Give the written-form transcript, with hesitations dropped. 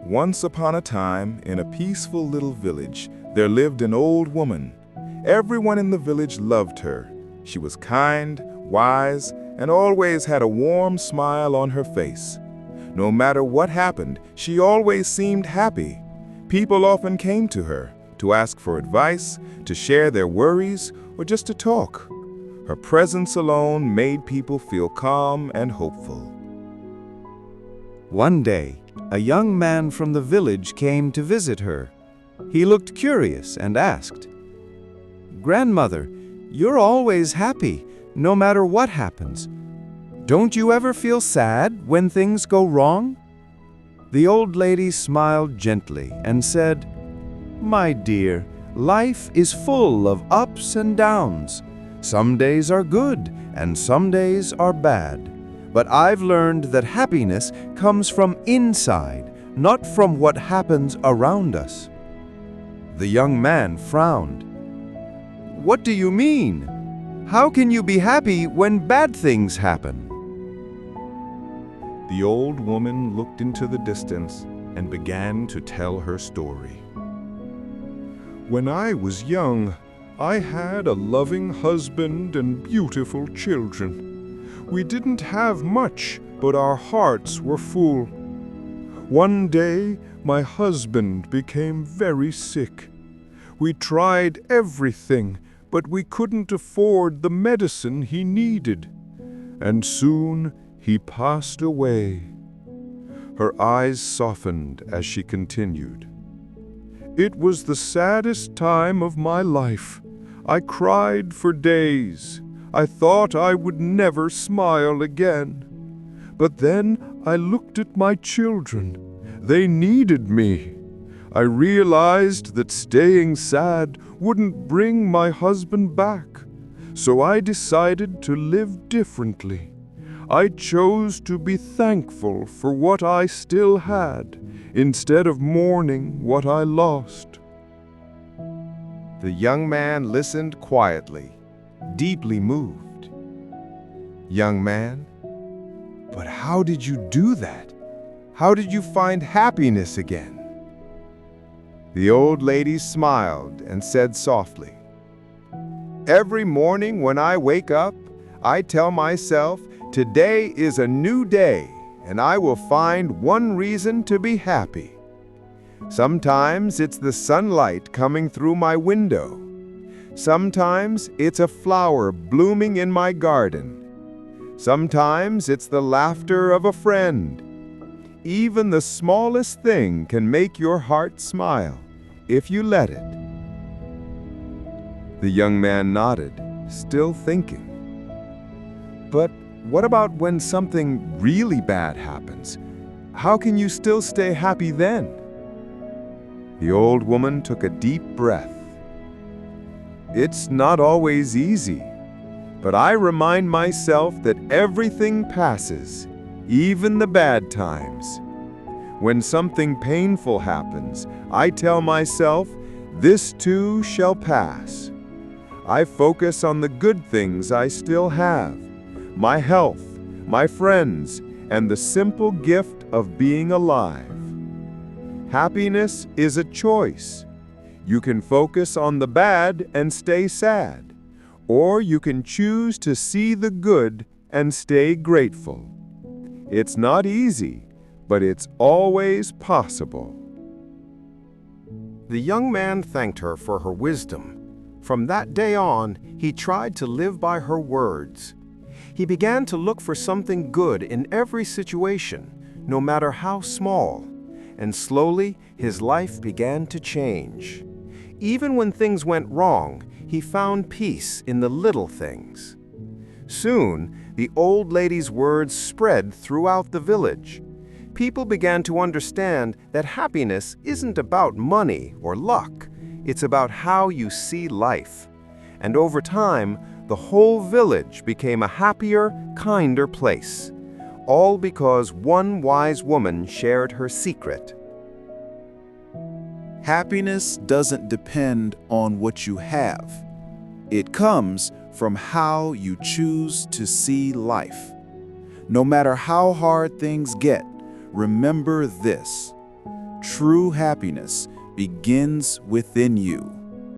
Once upon a time, in a peaceful little village, there lived an old woman. Everyone in the village loved her. She was kind, wise, and always had a warm smile on her face. No matter what happened, she always seemed happy. People often came to her to ask for advice, to share their worries, or just to talk. Her presence alone made people feel calm and hopeful. One day, a young man from the village came to visit her. He looked curious and asked, "Grandmother, you're always happy, no matter what happens. Don't you ever feel sad when things go wrong?" The old lady smiled gently and said, "My dear, life is full of ups and downs. Some days are good and some days are bad. But I've learned that happiness comes from inside, not from what happens around us." The young man frowned. "What do you mean? How can you be happy when bad things happen?" The old woman looked into the distance and began to tell her story. "When I was young, I had a loving husband and beautiful children. We didn't have much, but our hearts were full. One day, my husband became very sick. We tried everything, but we couldn't afford the medicine he needed. And soon, he passed away." Her eyes softened as she continued. "It was the saddest time of my life. I cried for days. I thought I would never smile again. But then I looked at my children. They needed me. I realized that staying sad wouldn't bring my husband back. So I decided to live differently. I chose to be thankful for what I still had, instead of mourning what I lost." The young man listened quietly, deeply moved. "Young man, but how did you do that? How did you find happiness again?" The old lady smiled and said softly, "Every morning when I wake up, I tell myself, today is a new day, and I will find one reason to be happy. Sometimes it's the sunlight coming through my window. Sometimes it's a flower blooming in my garden. Sometimes it's the laughter of a friend. Even the smallest thing can make your heart smile, if you let it." The young man nodded, still thinking. "But what about when something really bad happens? How can you still stay happy then?" The old woman took a deep breath. "It's not always easy, but I remind myself that everything passes, even the bad times. When something painful happens, I tell myself, this too shall pass. I focus on the good things I still have, my health, my friends, and the simple gift of being alive. Happiness is a choice. You can focus on the bad and stay sad, or you can choose to see the good and stay grateful. It's not easy, but it's always possible." The young man thanked her for her wisdom. From that day on, he tried to live by her words. He began to look for something good in every situation, no matter how small, and slowly his life began to change. Even when things went wrong, he found peace in the little things. Soon, the old lady's words spread throughout the village. People began to understand that happiness isn't about money or luck. It's about how you see life. And over time, the whole village became a happier, kinder place. All because one wise woman shared her secret. Happiness doesn't depend on what you have. It comes from how you choose to see life. No matter how hard things get, remember this: True happiness begins within you.